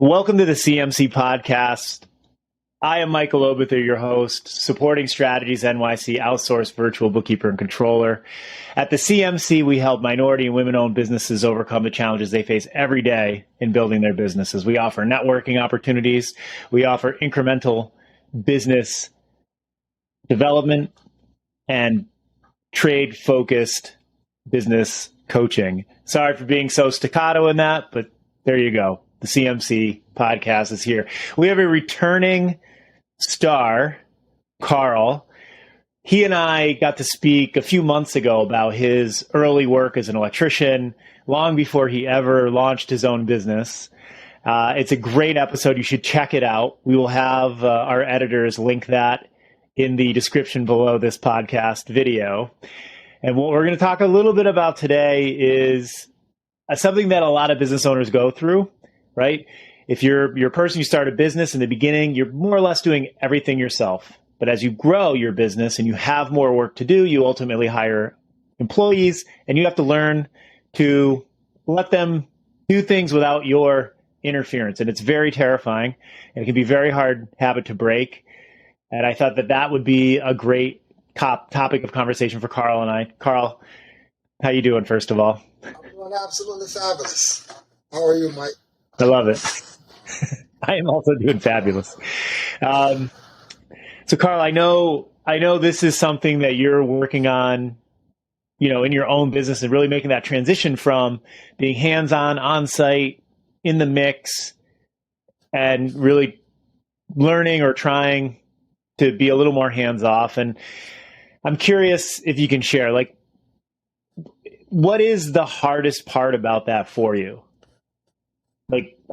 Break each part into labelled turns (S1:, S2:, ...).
S1: Welcome to the CMC podcast. I am Michael Obither, your host, supporting Strategies NYC outsourced virtual bookkeeper and controller. At the CMC, we help minority and women-owned businesses overcome the challenges they face every day in building their businesses. We offer networking opportunities. We offer incremental business development and trade-focused business coaching. Sorry for being so staccato in that, but there you go. The CMC podcast is here. We have a returning star, Carl. He and I got to speak a few months ago about his early work as an electrician, long before he ever launched his own business. It's a great episode. You should check it out. We will have our editors link that in the description below this podcast video. And what we're going to talk a little bit about today is something that a lot of business owners go through, right? If you're a person, you start a business in the beginning, you're more or less doing everything yourself. But as you grow your business and you have more work to do, you ultimately hire employees and you have to learn to let them do things without your interference. And it's very terrifying and it can be a very hard habit to break. And I thought that would be a great topic of conversation for Carl and I. Carl, how you doing, first of all?
S2: I'm doing absolutely fabulous. How are you, Mike?
S1: I love it. I am also doing fabulous. So, Carl, I know this is something that you're working on, in your own business and really making that transition from being hands-on, on-site, in the mix, and really learning or trying to be a little more hands-off. And I'm curious if you can share, what is the hardest part about that for you?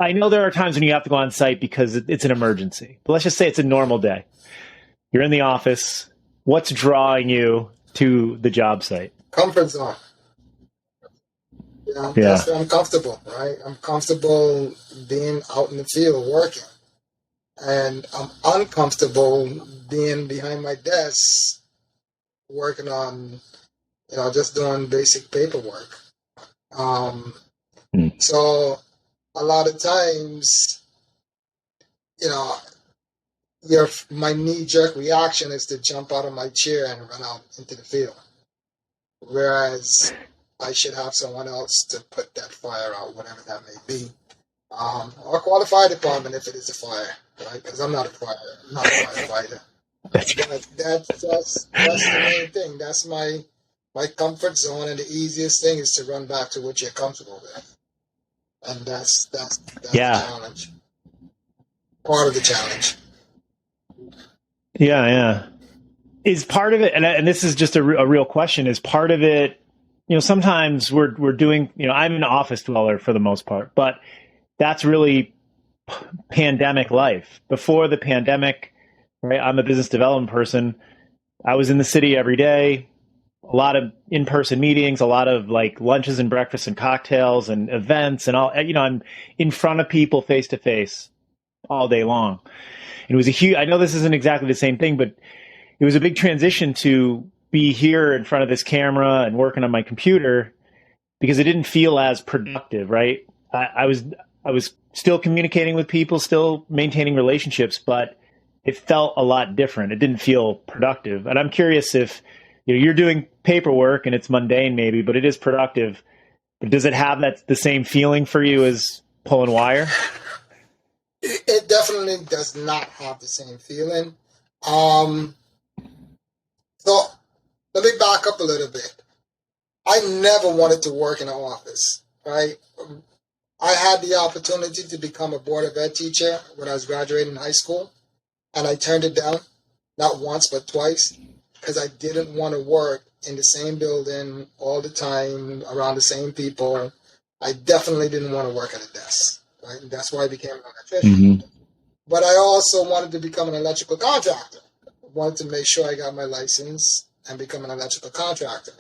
S1: I know there are times when you have to go on site because it's an emergency, but let's just say it's a normal day. You're in the office. What's drawing you to the job site?
S2: Comfort zone. That's where I'm comfortable, right? I'm comfortable being out in the field working. And I'm uncomfortable being behind my desk working on, just doing basic paperwork. So a lot of times, my knee-jerk reaction is to jump out of my chair and run out into the field. Whereas I should have someone else to put that fire out, whatever that may be. Or call the fire department if it is a fire, right? Because I'm not a firefighter. That's the main thing. That's my comfort zone, and the easiest thing is to run back to what you're comfortable with. And that's the challenge. Part of the challenge.
S1: Yeah. Is part of it, and this is just a real question, is part of it, sometimes we're doing, I'm an office dweller for the most part, but that's really pandemic life. Before the pandemic, right, I'm a business development person. I was in the city every day, a lot of in-person meetings, a lot of lunches and breakfasts and cocktails and events and all, I'm in front of people face to face all day long. And it was I know this isn't exactly the same thing, but it was a big transition to be here in front of this camera and working on my computer because it didn't feel as productive, right? I was still communicating with people, still maintaining relationships, but it felt a lot different. It didn't feel productive. And I'm curious if you're doing paperwork and it's mundane maybe, but it is productive. But does it have the same feeling for you as pulling wire?
S2: It definitely does not have the same feeling. So let me back up a little bit. I never wanted to work in an office, right? I had the opportunity to become a Board of Ed teacher when I was graduating high school, and I turned it down, not once, but twice, because I didn't want to work in the same building all the time, around the same people. I definitely didn't want to work at a desk, right? And that's why I became an electrician. Mm-hmm. But I also wanted to become an electrical contractor. I wanted to make sure I got my license and become an electrical contractor.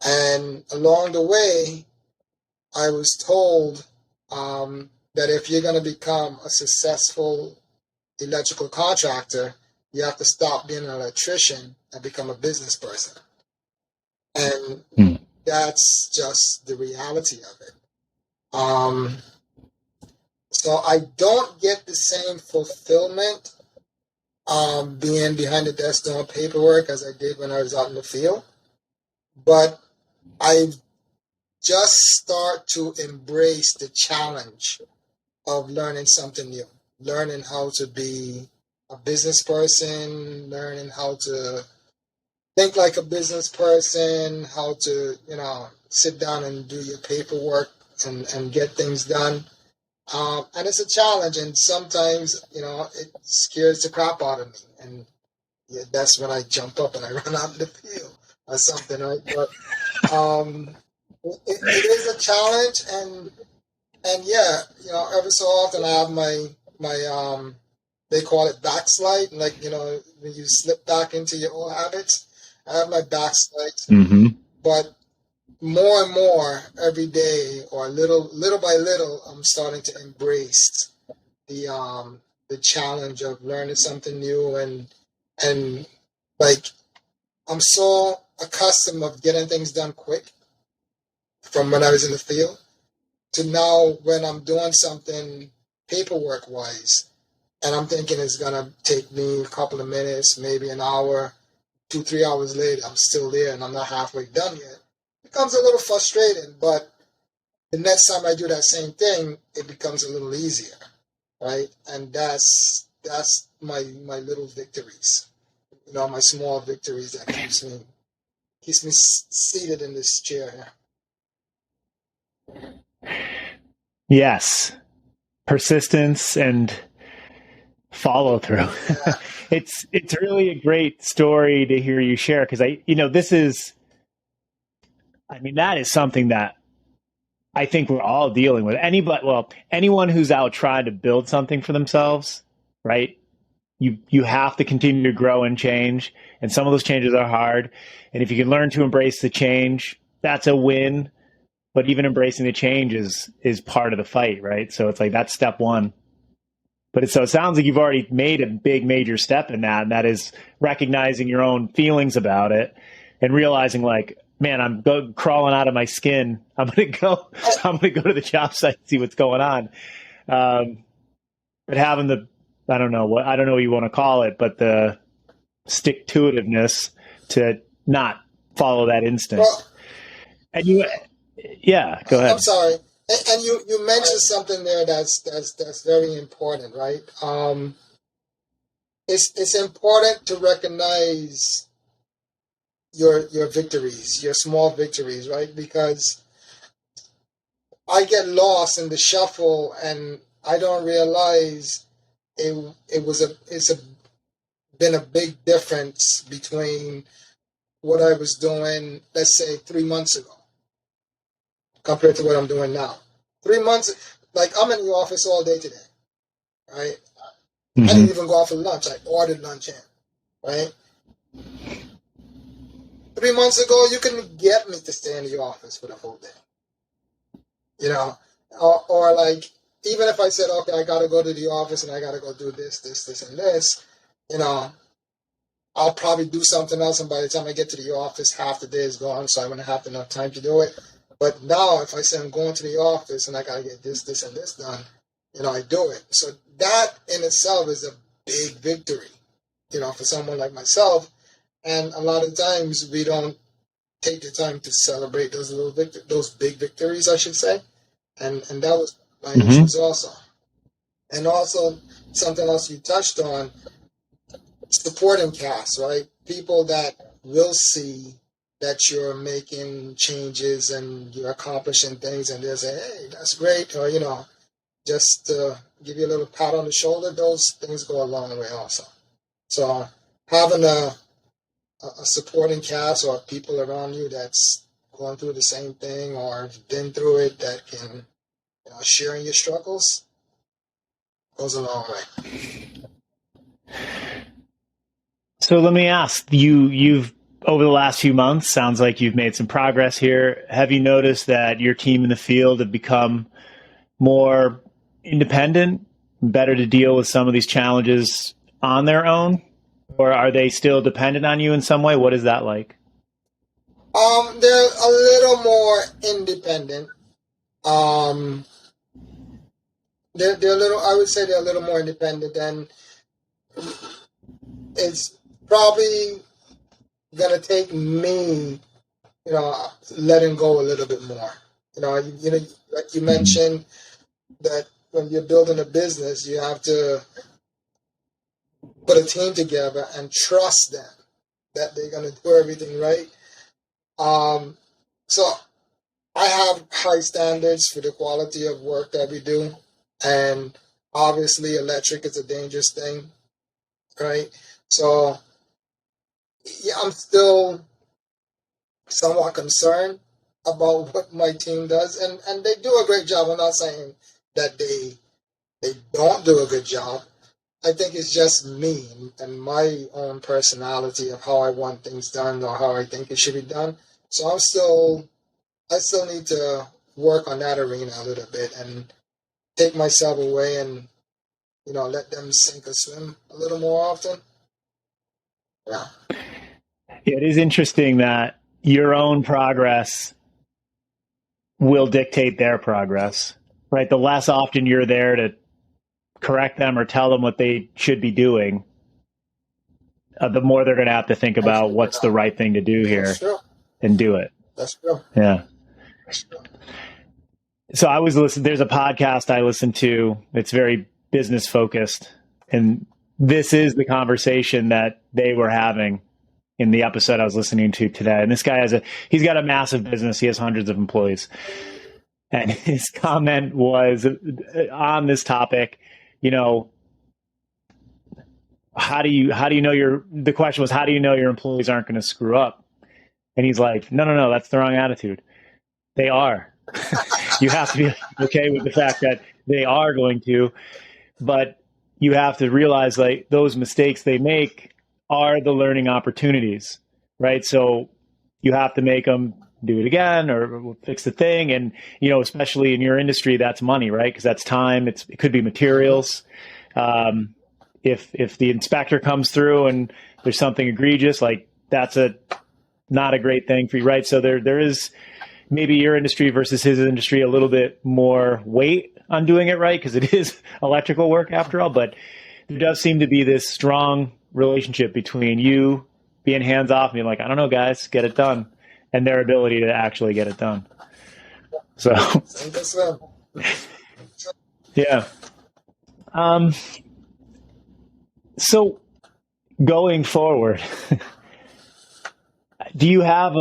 S2: And along the way, I was told that if you're going to become a successful electrical contractor, you have to stop being an electrician and become a business person. And that's just the reality of it. So I don't get the same fulfillment being behind the desk doing paperwork as I did when I was out in the field. But I just start to embrace the challenge of learning something new, learning how to be a business person, learning how to think like a business person, how to, sit down and do your paperwork and get things done. And it's a challenge, and sometimes, it scares the crap out of me. And that's when I jump up and I run out in the field or something, right? But it is a challenge, and yeah, every so often I have my they call it backslide, like when you slip back into your old habits. I have my backslides, but more and more every day, or little by little, I'm starting to embrace the challenge of learning something new, and like I'm so accustomed of getting things done quick from when I was in the field to now when I'm doing something paperwork wise, and I'm thinking it's gonna take me a couple of minutes, maybe an hour, 2-3 hours later, I'm still there and I'm not halfway done yet. It becomes a little frustrating, but the next time I do that same thing, it becomes a little easier, right? And that's my little victories, my small victories that keeps me seated in this chair here.
S1: Yes. Persistence and follow through.
S2: Yeah.
S1: It's really a great story to hear you share, because that is something that I think we're all dealing with. Anyone who's out trying to build something for themselves, right? You have to continue to grow and change, and some of those changes are hard. And if you can learn to embrace the change, that's a win. But even embracing the change is part of the fight, right? So it's like that's step one. But it sounds like you've already made a big major step in that, and that is recognizing your own feelings about it and realizing, like, man, I'm crawling out of my skin. I'm gonna go to the job site and see what's going on. But having I don't know what you want to call it, but the stick to itiveness to not follow that instinct.
S2: Well,
S1: And yeah, go ahead.
S2: I'm sorry. And you mentioned something there that's very important, right? It's important to recognize your victories, your small victories, right? Because I get lost in the shuffle and I don't realize it's been a big difference between what I was doing, let's say 3 months ago, compared to what I'm doing now. 3 months, like I'm in the office all day today, right? I didn't even go out for lunch. I ordered lunch in, right? 3 months ago, you couldn't get me to stay in the office for the whole day, or like, even if I said, okay, I got to go to the office and I got to go do this, and this, I'll probably do something else. And by the time I get to the office, half the day is gone. So I wouldn't have enough time to do it. But now if I say I'm going to the office and I got to get this, and this done, I do it. So that in itself is a big victory, for someone like myself. And a lot of times we don't take the time to celebrate those big victories, I should say. And that was my issues also. And also something else you touched on, supporting cast, right? People that will see that you're making changes and you're accomplishing things, and they'll say, hey, that's great, or, just to give you a little pat on the shoulder. Those things go a long way also. So having a supporting cast or people around you that's going through the same thing or have been through it that can sharing your struggles goes a long way.
S1: So let me ask you've over the last few months, sounds like you've made some progress here. Have you noticed that your team in the field have become more independent, better to deal with some of these challenges on their own? Or are they still dependent on you in some way? What is that like?
S2: They're a little more independent. they're a little. I would say they're a little more independent, and it's probably gonna take me, letting go a little bit more. Like you mentioned that when you're building a business, you have to put a team together and trust them that they're gonna do everything right. So I have high standards for the quality of work that we do, and obviously electric is a dangerous thing, right? So yeah, I'm still somewhat concerned about what my team does, and they do a great job. I'm not saying that they don't do a good job. I think it's just me and my own personality of how I want things done or how I think it should be done. So I still need to work on that arena a little bit and take myself away and, let them sink or swim a little more often. Yeah.
S1: It is interesting that your own progress will dictate their progress, right? The less often you're there to correct them or tell them what they should be doing, the more they're going to have to think about what's the right thing to do here and do it.
S2: That's true.
S1: Yeah.
S2: That's true.
S1: So I was listening, there's a podcast I listen to. It's very business focused. And this is the conversation that they were having in the episode I was listening to today. And this guy he's got a massive business. He has hundreds of employees. And his comment was on this topic, how do you know the question was, how do you know your employees aren't going to screw up? And he's like, no, that's the wrong attitude. They are. You have to be okay with the fact that they are going to, but you have to realize like those mistakes they make are the learning opportunities, right? So you have to make them do it again or fix the thing. And, especially in your industry, that's money, right? Because that's time. It could be materials. If the inspector comes through and there's something egregious, like that's not a great thing for you, right? So there is maybe your industry versus his industry a little bit more weight on doing it right because it is electrical work after all. But there does seem to be this strong relationship between you being hands off and being like, I don't know, guys, get it done, and their ability to actually get it done. So, yeah. So going forward, do you have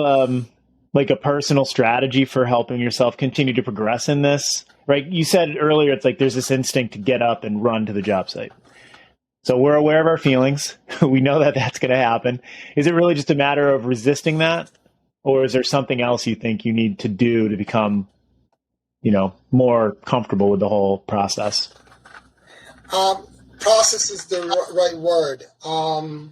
S1: like a personal strategy for helping yourself continue to progress in this? Right? You said earlier, it's like there's this instinct to get up and run to the job site. So we're aware of our feelings. We know that that's going to happen. Is it really just a matter of resisting that? Or is there something else you think you need to do to become, more comfortable with the whole process?
S2: Process is the right word. A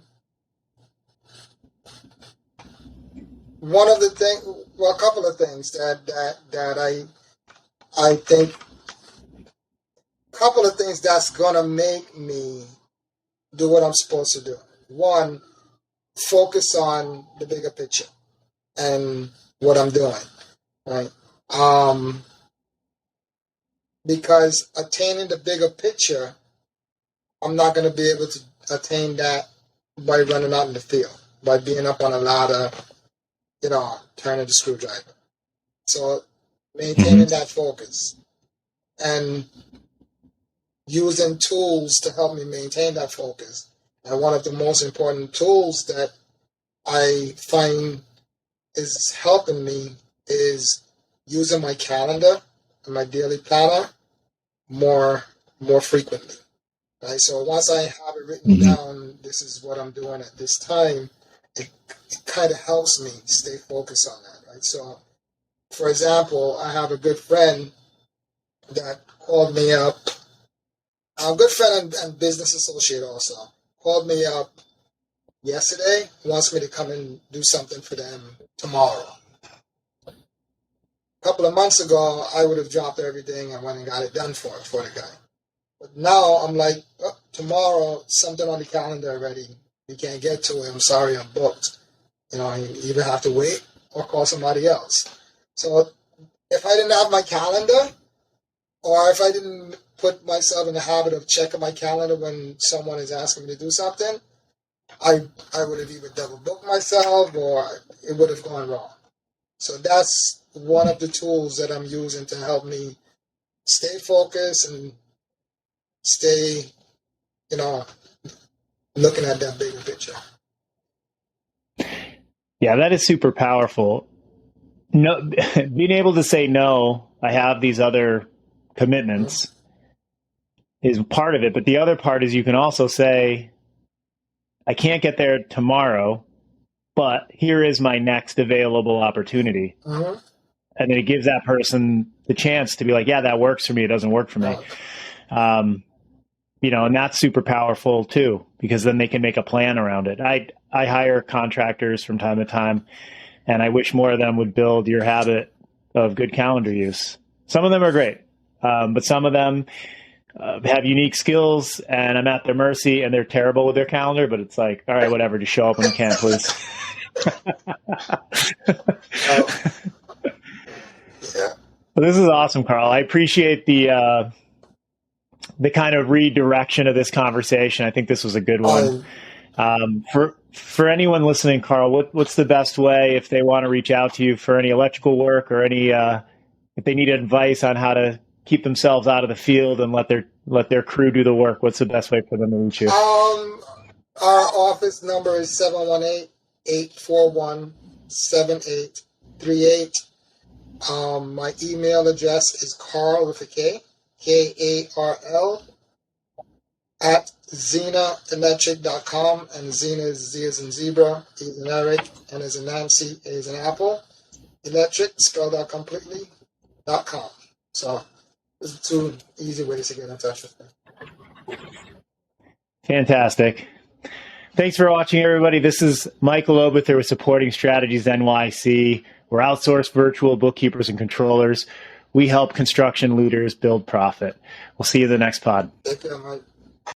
S2: couple of things that I think, a couple of things that's gonna make me do what I'm supposed to do. One, focus on the bigger picture and what I'm doing, right? Because attaining the bigger picture, I'm not going to be able to attain that by running out in the field, by being up on a ladder, turning the screwdriver. So maintaining that focus and using tools to help me maintain that focus. And one of the most important tools that I find is helping me is using my calendar and my daily planner more frequently. Right, so once I have it written down, this is what I'm doing at this time, it kind of helps me stay focused on that, right? So, for example, I have a good friend that called me up, a good friend and business associate also, called me up yesterday, wants me to come and do something for them tomorrow. A couple of months ago, I would have dropped everything and went and got it done for the guy. But now I'm like, tomorrow, something on the calendar already. You can't get to it. I'm sorry, I'm booked. You either have to wait or call somebody else. So if I didn't have my calendar, or if I didn't put myself in the habit of checking my calendar when someone is asking me to do something, I would have either double booked myself or it would have gone wrong. So that's one of the tools that I'm using to help me stay focused and stay, looking at that bigger picture.
S1: Yeah, that is super powerful. No, being able to say no, I have these other commitments is part of it. But the other part is you can also say, I can't get there tomorrow, but here is my next available opportunity.
S2: Mm-hmm.
S1: And then it gives that person the chance to be like, yeah, that works for me. It doesn't work for me. And that's super powerful too, because then they can make a plan around it. I hire contractors from time to time, and I wish more of them would build your habit of good calendar use. Some of them are great, but some of them have unique skills, and I'm at their mercy, and they're terrible with their calendar, but it's like, all right, whatever, just show up when you can, please.
S2: Yeah.
S1: Well, this is awesome, Carl. I appreciate the kind of redirection of this conversation. I think this was a good one. For anyone listening, Carl, what's the best way if they want to reach out to you for any electrical work or any if they need advice on how to keep themselves out of the field and let their crew do the work? What's the best way for them to reach you?
S2: Our office number is 718-841-7838. My email address is Carl with a K, Karl, at zenaelectric.com, and Zena is Z as in zebra, E as in Eric, N as in Nancy, A as in Apple, electric, spelled out completely, .com. So there's two easy ways to get in touch with me.
S1: Fantastic. Thanks for watching, everybody. This is Michael Obither with Supporting Strategies NYC. We're outsourced virtual bookkeepers and controllers. We help construction leaders build profit. We'll see you in the next pod.
S2: Take care, Mike.